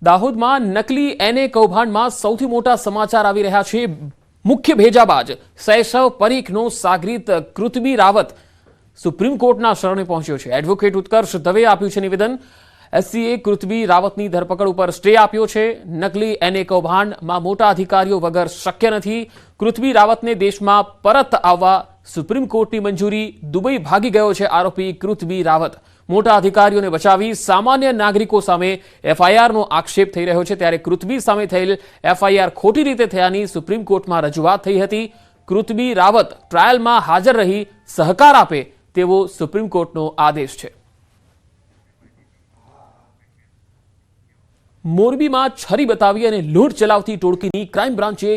દાહોદમાં નકલી એને કૌભાંડમાં સૌથી મોટા સમાચાર આવી રહ્યા છે। મુખ્ય ભેજાબાજ શૈશવ પરીખનો સાગરીત કૃતબી રાવત સુપ્રીમ કોર્ટના શરણે પહોંચ્યો છે। એડવોકેટ ઉત્કર્ષ દવે આપ્યું છે નિવેદન। એસસીએ કૃતબી રાવતની ધરપકડ ઉપર સ્ટે આપ્યો છે। નકલી એને કૌભાંડમાં મોટા અધિકારીઓ વગર શક્ય નથી। કૃતબી રાવતને દેશમાં પરત આવવા સુપ્રીમ કોર્ટની મંજૂરી। દુબઈ ભાગી ગયો છે આરોપી કૃતબી રાવત। મોટા અધિકારીઓને બચાવી સામાન્ય નાગરિકો સામે એફઆઈઆરનો આક્ષેપ થઈ રહ્યો છે, ત્યારે કૃતબી સામે થયેલ એફઆઈઆર ખોટી રીતે થયાની સુપ્રીમ કોર્ટમાં રજૂઆત થઈ હતી। કૃતબી રાવત ટ્રાયલમાં હાજર રહી સહકાર આપે તેવો સુપ્રીમ કોર્ટનો આદેશ છે। મોરબીમાં છરી બતાવી અને લૂંટ ચલાવતી ટોળકીની ક્રાઇમ બ્રાન્ચે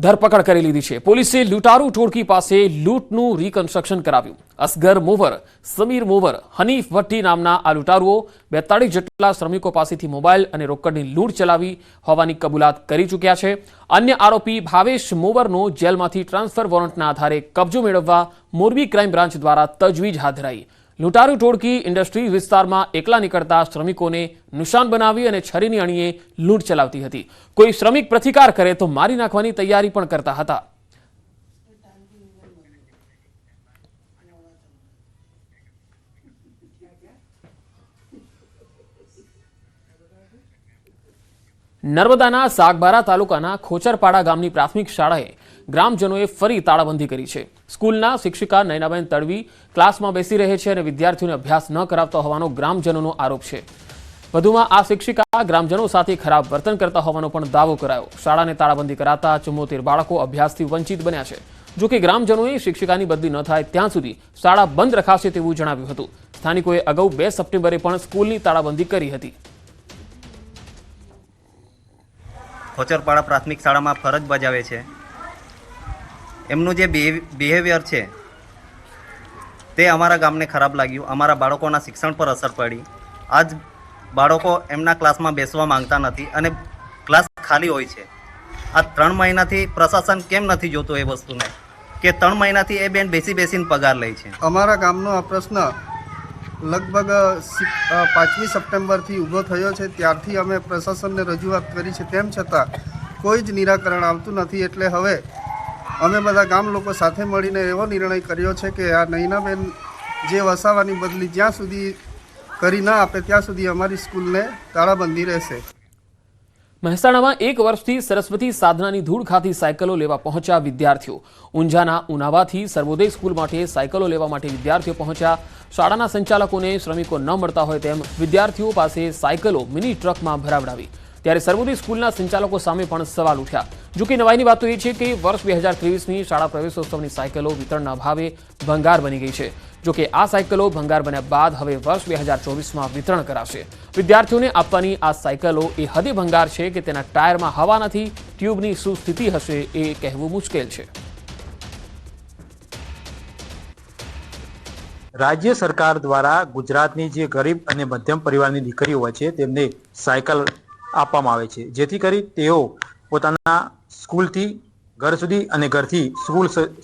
ધરપકડ કરી લીધી છે। પોલીસે લૂંટારૂ ટોળકી પાસે લૂંટનું રિકન્સ્ટ્રક્શન કરાવ્યું। અસગર મોવર, સમીર મોવર, હનીફ ભટ્ટી નામના આ લૂંટારુઓ 42 જેટલા શ્રમિકો પાસેથી મોબાઈલ અને રોકડની લૂંટ ચલાવી હોવાની કબૂલાત કરી ચૂક્યા છે। અન્ય આરોપી ભાવેશ મોવરનો જેલમાંથી ટ્રાન્સફર વોરંટના આધારે કબજો મેળવવા મોરબી ક્રાઇમ બ્રાન્ચ દ્વારા તજવીજ હાથ ધરાઈ। લૂંટારૂ ટોળકી ઇન્ડસ્ટ્રી વિસ્તારમાં એકલા નીકળતા શ્રમિકોને નિશાન બનાવી અને છરીની અણીએ લૂંટ ચલાવતી હતી। કોઈ શ્રમિક પ્રતિકાર કરે તો મારી નાખવાની તૈયારી પણ કરતા હતા। નર્મદાના સાગબારા તાલુકાના ખોચરપાડા ગામની પ્રાથમિક શાળાએ ગ્રામજનોએ ફરી તાળાબંધી કરી છે। સ્કૂલના શિક્ષિકા નયનાબેન તડવી ક્લાસમાં બેસી રહે છે અને વિદ્યાર્થીઓને અભ્યાસ ન કરાવતા હોવાનો ગ્રામજનોનો આરોપ છે। વધુમાં આ શિક્ષિકા ગ્રામજનો સાથે ખરાબ વર્તન કરતા હોવાનો પણ દાવો કરાયો। શાળાને તાળાબંધી કરાતા 74 બાળકો અભ્યાસથી વંચિત બન્યા છે। જોકે ગ્રામજનોએ શિક્ષિકાની બદલી ન થાય ત્યાં સુધી શાળા બંધ રખાશે તેવું જણાવ્યું હતું। સ્થાનિકોએ અગાઉ 2 સપ્ટેમ્બરે પણ સ્કૂલની તાળાબંધી કરી હતી। ખોચરપાડા પ્રાથમિક શાળામાં ફરજ બજાવે છે। એમનું જે બિહેવિયર છે તે અમારા ગામને ખરાબ લાગ્યું। અમારા બાળકોના શિક્ષણ પર અસર પડી। આજ બાળકો એમના ક્લાસમાં બેસવા માંગતા નથી અને ક્લાસ ખાલી હોય છે। આ 3 મહિનાથી પ્રશાસન કેમ નથી જોતું એ વસ્તુને કે 3 મહિનાથી એ બેન બેસીને પગાર લે છે। અમારા ગામનો આ પ્રશ્ન લગભગ 5મી સપ્ટેમ્બરથી ઊભો થયો છે। ત્યારથી અમે પ્રશાસનને રજૂઆત કરી છે, તેમ છતાં કોઈ જ નિરાકરણ આવતું નથી। એટલે હવે અમે બધા ગામ લોકો સાથે મળીને એવો નિર્ણય કર્યો છે કે આ નયનાબેન જે વસાવાની બદલી જ્યાં સુધી કરી ના આપે ત્યાં સુધી અમારી સ્કૂલને તાળાબંધી રહેશે। મહેસાણામાં 1 વર્ષથી સરસ્વતી સાધનાની ધૂળ ખાતી સાયકલો લેવા પહોંચ્યા વિદ્યાર્થીઓ। ઊંઝાના ઉનાવાથી સર્વોદય સ્કૂલ માટે સાયકલો લેવા માટે વિદ્યાર્થીઓ પહોંચ્યા। શાળાના સંચાલકોને શ્રમિકો ન મળતા હોય તેમ વિદ્યાર્થીઓ પાસે સાયકલો મિની ટ્રકમાં ભરાવડાવી। ત્યારે સર્વોદય સ્કૂલના સંચાલકો સામે પણ સવાલ ઉઠ્યા। જોકે નવાઈની વાત તો એ છે કે વર્ષ 2023ની શાળા પ્રવેશોત્સવની સાયકલો વિતરણના ભાવે ભંગાર બની ગઈ છે। જોકે આ સાયકલો ભંગાર બન્યા બાદ હવે વર્ષ 2024માં વિતરણ કરાશે। વિદ્યાર્થીઓને આપવાની આ સાયકલો એ હદે ભંગાર છે કે તેના ટાયરમાં હવા નથી। ટ્યુબની શું સ્થિતિ હશે એ કહેવું મુશ્કેલ છે। રાજ્ય સરકાર દ્વારા ગુજરાતની જે ગરીબ અને મધ્યમ પરિવારની દીકરીઓ હોય છે તેમને સાયકલ આપવામાં આવે છે, જેથી કરી તેઓ પોતાના સ્કૂલથી ઘર સુધી અને ઘરથી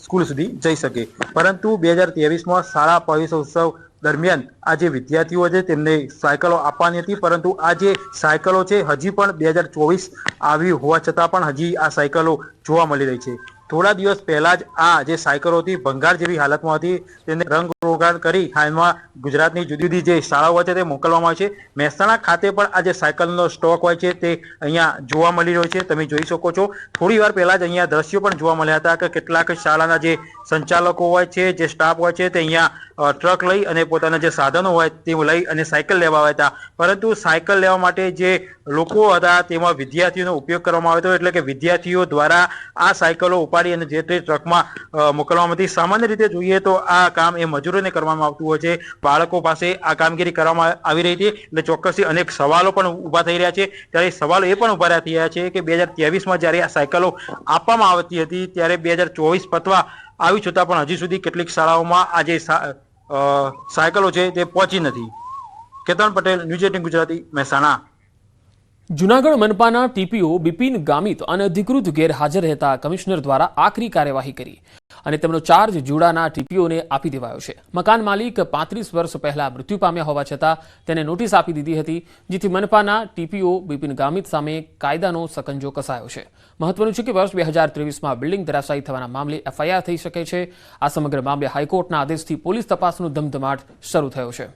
સ્કૂલ સુધી જઈ શકે। પરંતુ 2023માં શાળા પ્રવેશોત્સવ દરમિયાન આ જે વિદ્યાર્થીઓ છે તેમને સાયકલો આપવાની હતી, પરંતુ આ જે સાયકલો છે હજી પણ 2024 આવી હોવા છતાં પણ હજી આ સાયકલો જોવા મળી રહી છે। થોડા દિવસ પહેલા જ આ જે સાયકલો હતી ભંગાર જેવી હાલતમાં હતી, તેને રંગરોગાન કરી હાલમાં ગુજરાતની જુદી જુદી જે શાળાઓ હોય છે તે મોકલવામાં આવે છે। મહેસાણા ખાતે પણ આ જે સાયકલનો સ્ટોક હોય છે તે અહીંયા જોવા મળી રહ્યો છે, તમે જોઈ શકો છો। થોડી વાર પહેલા જ અહીંયા દ્રશ્યો પણ જોવા મળ્યા હતા કે કેટલાક શાળાના જે સંચાલકો હોય છે, જે સ્ટાફ હોય છે તે અહીંયા ટ્રક લઈ અને પોતાના જે સાધનો હોય તે લઈ અને સાયકલ લેવા આવ્યા હતા। પરંતુ સાયકલ લેવા માટે જે લોકો હતા તેમાં વિદ્યાર્થીઓનો ઉપયોગ કરવામાં આવ્યો હતો, એટલે કે વિદ્યાર્થીઓ દ્વારા આ સાયકલો ઉપાડી અને જે તે ટ્રકમાં મોકલવામાં હતી। સામાન્ય રીતે જોઈએ તો આ કામ એ મજૂરોને કરવામાં આવતું હોય છે, બાળકો પાસે આ કામગીરી કરવામાં આવી રહી હતી। એટલે ચોક્કસથી અનેક સવાલો પણ ઊભા થઈ રહ્યા છે। ત્યારે સવાલો એ પણ ઊભા રહ્યા છે કે 2023માં જ્યારે આ સાયકલો આપવામાં આવતી હતી ત્યારે 2024 પતવા આવી છતાં પણ હજી સુધી કેટલીક શાળાઓમાં આ જે સાયકલો છે તે પહોંચી નથી। કેતન પટેલ, ન્યૂઝ 18 ગુજરાતી, મહેસાણા। જૂનાગઢ મનપાના ટીપીઓ બિપિન ગામિત અનધિકૃત ગેરહાજર રહેતા કમિશનર દ્વારા આકરી કાર્યવાહી કરી। અને તેમનો ચાર્જ જુડાના ટીપીઓને આપી દેવાયો છે. મકાન માલિક 35 વર્ષ પહેલા મૃત્યુ પામ્યા હોવા છતાં તેને નોટિસ આપી દીધી હતી, જેથી મનપાના ટીપીઓ બિપિન ગામિત સામે કાયદાનો સકંજો કસાયો છે. મહત્વનું છે કે વર્ષ 2023માં બિલ્ડિંગ ધરાશાયી થવાના મામલે એફઆઈઆર થઈ શકે છે. આ સમગ્ર મામલે હાઈકોર્ટના આદેશથી પોલીસ તપાસનો ધમધમાટ શરૂ થયો છે.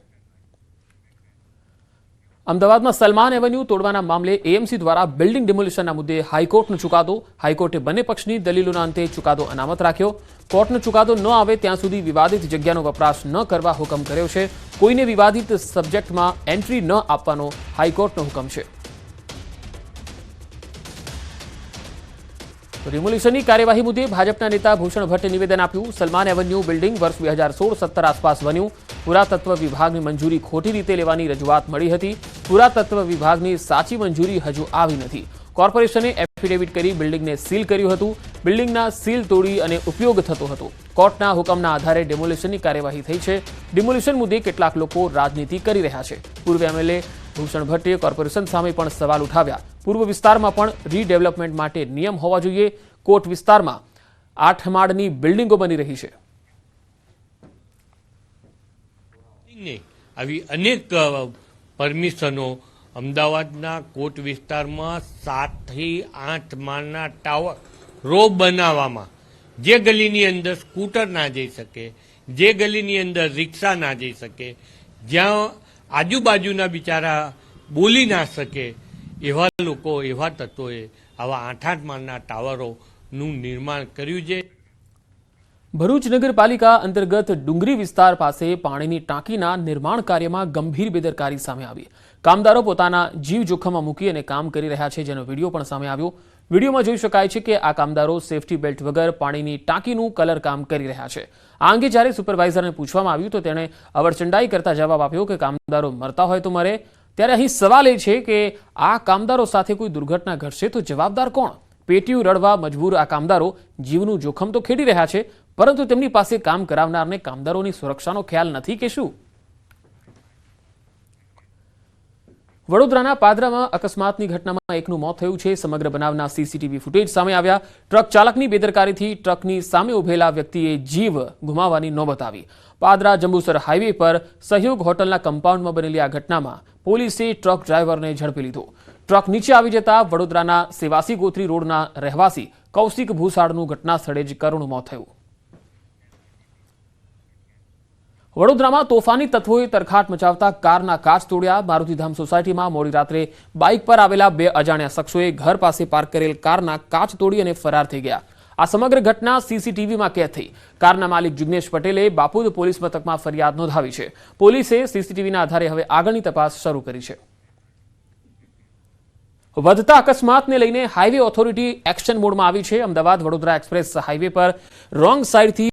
અમદાવાદમાં સલમાન એવન્યુ તોડવાના મામલે એએમસી દ્વારા બિલ્ડિંગ ડિમોલિશનના મુદ્દે હાઈકોર્ટનો ચુકાદો. હાઈકોર્ટે બંને પક્ષની દલીલોના અંતે ચુકાદો અનામત રાખ્યો. કોર્ટનો ચુકાદો ન આવે ત્યાં સુધી વિવાદિત જગ્યાનો વપરાશ ન કરવા હુકમ કર્યો છે. કોઈને વિવાદિત સબ્જેક્ટમાં એન્ટ્રી ન આપવાનો હાઈકોર્ટનો હુકમ છે. ડિમોલિશનની કાર્યવાહી મુદ્દે ભાજપના નેતા ભૂષણ ભટ્ટે નિવેદન આપ્યું. સલમાન એવન્યુ બિલ્ડિંગ વર્ષ 2016-17 આસપાસ બન્યું. પુરાતત્વ વિભાગની મંજૂરી ખોટી રીતે લેવાની રજૂઆત મળી હતી. પુરાતત્વ વિભાગની સાચી મંજૂરી હજુ આવી નથી. કોર્પોરેશને એફિડેવિટ કરી બિલ્ડિંગને સીલ કર્યું હતું. બિલ્ડિંગના સીલ તોડી અને ઉપયોગ થતો હતો. કોર્ટના હુકમના આધારે ડિમોલિશનની કાર્યવાહી થઈ છે. ડિમોલિશન મુદ્દે કેટલાક લોકો રાજનીતિ કરી રહ્યા છે. પૂર્વ એમએલએ ભૂષણ ભટ્ટે કોર્પોરેશન સામે પણ સવાલ ઉઠાવ્યા. પૂર્વ વિસ્તારમાં પણ રીડેવલપમેન્ટ માટે નિયમ હોવા જોઈએ. કોટ વિસ્તારમાં 8 માળની બિલ્ડિંગો બની રહી છે. આવી અનેક પરમિશનો અમદાવાદના કોટ વિસ્તારમાં 7 થી 8 માળના ટાવર રો બનાવવામાં, જે ગલીની અંદર સ્કૂટર ના જઈ શકે, જે ગલીની અંદર રિક્ષા ના જઈ શકે, જ્યાં આજુબાજુના બિચારા બોલી ના શકે, એવા લોકો, એવા તત્વોએ આવા 8-8 માળના ટાવરોનું નિર્માણ કર્યું છે. ભરૂચ નગરપાલિકા અંતર્ગત ડુંગરી વિસ્તાર પાસે પાણીની ટાંકીના નિર્માણ કાર્યમાં ગંભીર બેદરકારી સામે આવી. કામદારો પોતાના જીવ જોખમમાં મૂકી અને કામ કરી રહ્યા છે, જેનો વિડીયો પણ સામે આવ્યો. વિડીયોમાં જોઈ શકાય છે કે આ કામદારો સેફટી બેલ્ટ વગર પાણીની ટાંકીનું કલર કામ કરી રહ્યા છે. આ અંગે જ્યારે સુપરવાઇઝરને પૂછવામાં આવ્યું તો તેણે અવરચંડાઈ કરતા જવાબ આપ્યો કે કામદારો મરતા હોય તો મરે. ત્યારે અહીં સવાલ એ છે કે આ કામદારો સાથે કોઈ દુર્ઘટના ઘટશે તો જવાબદાર કોણ? પેટીયું રડવા મજબૂર આ કામદારો જીવનું જોખમ તો ખેડી રહ્યા છે, પરંતુ તેમની પાસે કામ કરાવનારને કામદારોની સુરક્ષાનો ખ્યાલ નથી કે શું? વડોદરાના પાદરામાં અકસ્માતની ઘટનામાં એકનું મોત થયું છે. સમગ્ર બનાવના સીસીટીવી ફૂટેજ સામે આવ્યા. ટ્રક ચાલકની બેદરકારીથી ટ્રકની સામે ઉભેલા વ્યક્તિએ જીવ ગુમાવવાની નોબત આવી. પાદરા જંબુસર હાઈવે પર સહયોગ હોટલના કમ્પાઉન્ડમાં બનેલી આ ઘટનામાં પોલીસે ટ્રક ડ્રાઈવરને ઝડપી લીધો. ટ્રક નીચે આવી જતા વડોદરાના સેવાસી ગોત્રી રોડના રહેવાસી કૌશિક ભૂસાડનું ઘટના સ્થળે જ કરુણ મોત થયું. વડોદરામાં તોફાની તત્વોએ તરખાટ મચાવતા કારના કાચ તોડ્યા. મારુતિધામ સોસાયટીમાં મોડી રાત્રે બાઇક પર આવેલા 2 અજાણ્યા શખ્સોએ ઘર પાસે પાર્ક કરેલ કારના કાચ તોડી અને ફરાર થઈ ગયા. આ સમગ્ર ઘટના સીસીટીવીમાં કેદ થઈ. કારના માલિક જિગ્નેશ પટેલે બાપુદ પોલીસ મથકમાં ફરિયાદ નોંધાવી છે. પોલીસે સીસીટીવીના આધારે હવે આગળની તપાસ શરૂ કરી છે. વધતા અકસ્માતને લઈને હાઈવે ઓથોરિટી એક્શન મોડમાં આવી છે. અમદાવાદ વડોદરા એક્સપ્રેસ હાઈવે પર રોંગ સાઈડથી